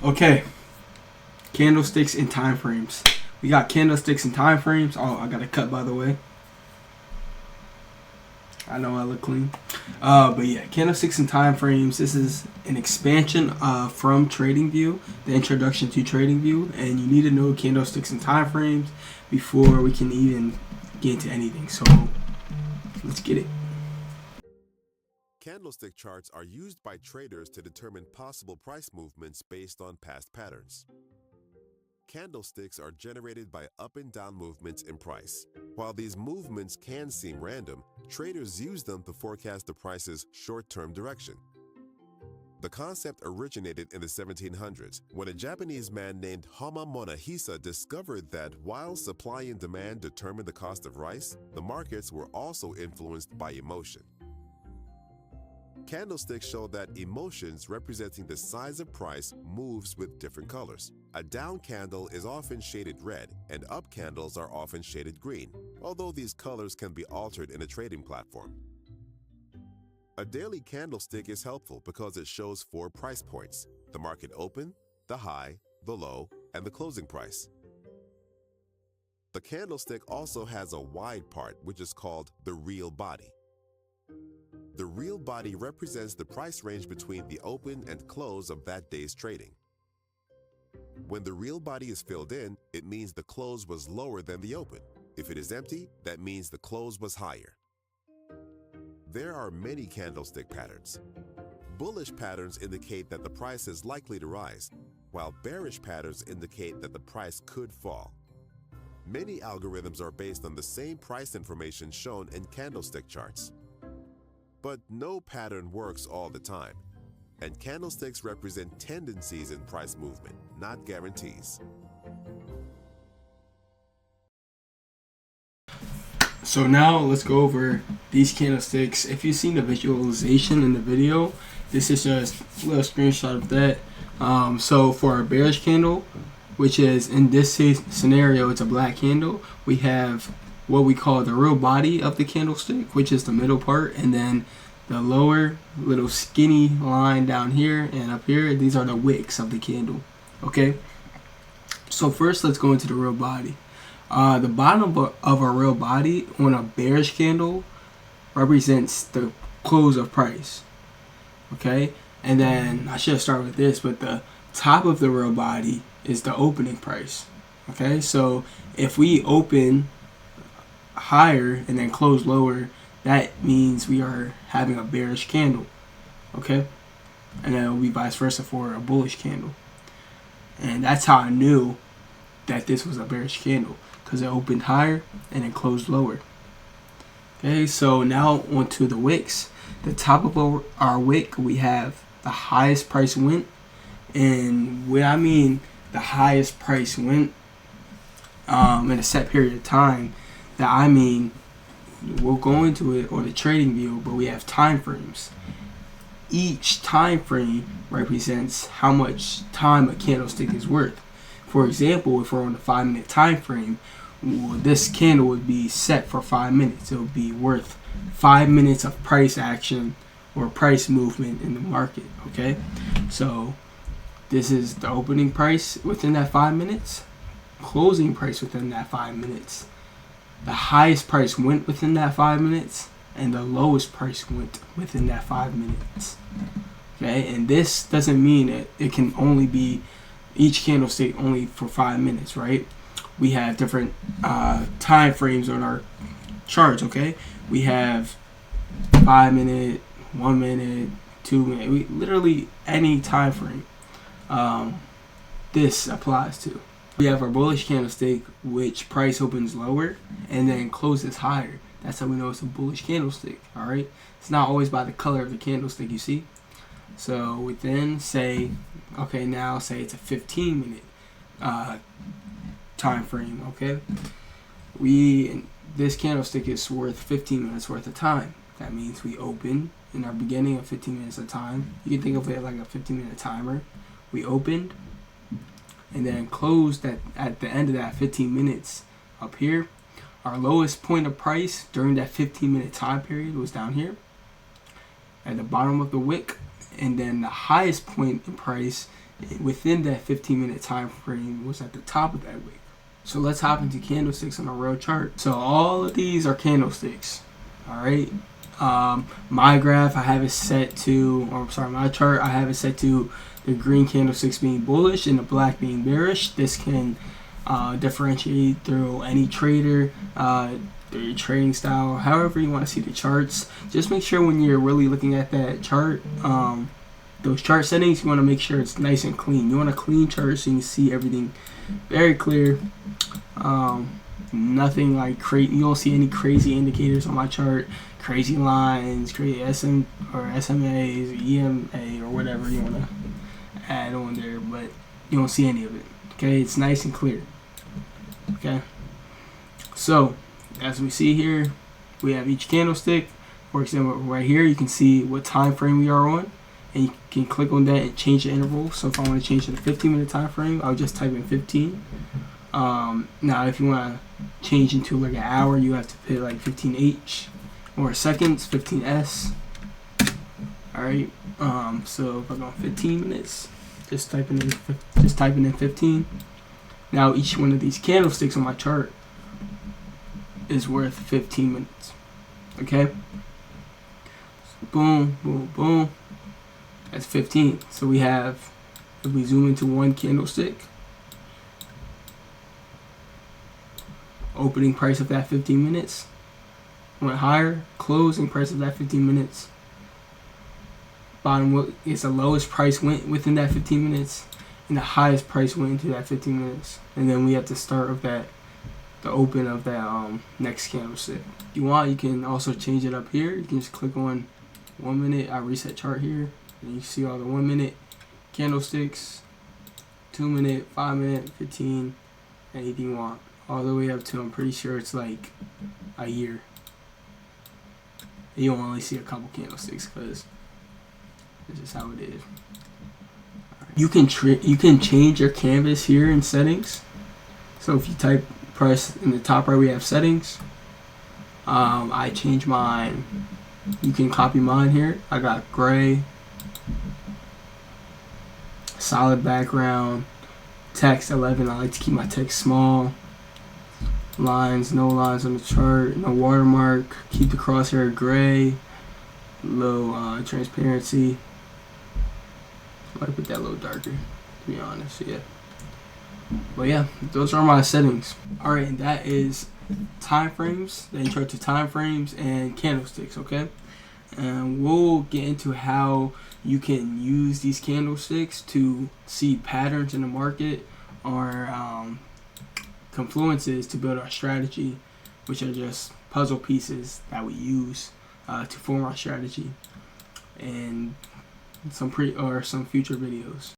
Okay, candlesticks and time frames. We got candlesticks and time frames. Oh, I got a cut, by the way. I know I look clean. But yeah, candlesticks and time frames. This is an expansion from TradingView, the introduction to TradingView, and you need to know candlesticks and time frames before we can even get into anything. So let's get it. Candlestick charts are used by traders to determine possible price movements based on past patterns. Candlesticks are generated by up and down movements in price. While these movements can seem random, traders use them to forecast the price's short-term direction. The concept originated in the 1700s when a Japanese man named Hama Monahisa discovered that while supply and demand determined the cost of rice, the markets were also influenced by emotion. Candlesticks show that emotions representing the size of price moves with different colors. A down candle is often shaded red, and up candles are often shaded green, although these colors can be altered in a trading platform. A daily candlestick is helpful because it shows 4 price points: the market open, the high, the low, and the closing price. The candlestick also has a wide part, which is called the real body. The real body represents the price range between the open and close of that day's trading. When the real body is filled in, it means the close was lower than the open. If it is empty, that means the close was higher. There are many candlestick patterns. Bullish patterns indicate that the price is likely to rise, while bearish patterns indicate that the price could fall. Many algorithms are based on the same price information shown in candlestick charts. But no pattern works all the time, and candlesticks represent tendencies in price movement, not guarantees. So now let's go over these candlesticks. If you've seen the visualization in the video, this is just a little screenshot of that. So for a bearish candle, which is in this scenario, it's a black candle, we have what we call the real body of the candlestick, which is the middle part, and then the lower little skinny line down here and up here, these are the wicks of the candle. Okay, so first let's go into the real body. The bottom of a real body on a bearish candle represents the close of price. Okay, and then I should start with this, but the top of the real body is the opening price. Okay, so if we open higher and then close lower, that means we are having a bearish candle. Okay, and then it'll be vice versa for a bullish candle. And that's how I knew that this was a bearish candle, because it opened higher and then closed lower. Okay, so now onto the wicks. The top of our wick, we have the highest price went, and when I mean the highest price went in a set period of time, that I mean, we'll go into it on the trading view, but we have time frames. Each time frame represents how much time a candlestick is worth. For example, if we're on the 5-minute time frame, well, this candle would be set for 5 minutes. It would be worth 5 minutes of price action or price movement in the market. Okay, so this is the opening price within that 5 minutes, closing price within that 5 minutes. The highest price went within that 5 minutes, and the lowest price went within that 5 minutes. Okay, and this doesn't mean that it can only be each candlestick only for 5 minutes, right? We have different time frames on our charts. Okay, we have 5 minute, 1 minute, 2 minute, literally any time frame this applies to. We have our bullish candlestick, which price opens lower and then closes higher. That's how we know it's a bullish candlestick. All right, it's not always by the color of the candlestick, you see. So we then say, okay, now say it's a 15-minute time frame. Okay, this candlestick is worth 15 minutes worth of time. That means we open in our beginning of 15 minutes of time. You can think of it like a 15-minute timer. We opened and then closed at the end of that 15 minutes up here. Our lowest point of price during that 15-minute time period was down here at the bottom of the wick, and then the highest point in price within that 15-minute time frame was at the top of that wick. So let's hop into candlesticks on a real chart. So all of these are candlesticks. All right. My graph, I have it set to, or sorry, my chart, I have it set to the green candlesticks being bullish and the black being bearish. This can differentiate through any trader, through your trading style, however you want to see the charts. Just make sure when you're really looking at that chart, those chart settings, you want to make sure it's nice and clean. You want a clean chart so you can see everything very clear. Nothing like crazy. You don't see any crazy indicators on my chart, crazy lines, crazy SM or SMAs, or EMA, or whatever you want to add on there, but you don't see any of it. Okay, it's nice and clear. Okay, so as we see here, we have each candlestick. For example, right here, you can see what time frame we are on, and you can click on that and change the interval. So if I want to change to the 15-minute time frame, I'll just type in 15. Now if you want to change into like an hour, you have to put like 15H, or seconds, 15S. Alright, so if I go 15 minutes, just typing in 15. Now each one of these candlesticks on my chart is worth 15 minutes. Okay, so boom, boom, boom, that's 15. So we have, if we zoom into one candlestick, opening price of that 15 minutes went higher, closing price of that 15 minutes, bottom is the lowest price went within that 15 minutes, and the highest price went into that 15 minutes. And then we have the start of that, the open of that next candlestick. If you want, you can also change it up here. You can just click on 1 minute. I reset chart here, and you see all the 1 minute candlesticks, 2 minute, 5 minute, 15, anything you want, all the way up to, I'm pretty sure it's like a year. You'll only see a couple candlesticks because it's just how it is. Right. You can change your canvas here in settings. So if you type price in the top right, we have settings. I change mine. You can copy mine here. I got gray, solid background, text 11. I like to keep my text small. Lines, no lines on the chart, no watermark. Keep the crosshair gray, low transparency. I might put that a little darker, to be honest. Yeah, but yeah, those are my settings. All right, and that is time frames, the intro to time frames and candlesticks. Okay, and we'll get into how you can use these candlesticks to see patterns in the market, or confluences to build our strategy, which are just puzzle pieces that we use to form our strategy, and some future videos.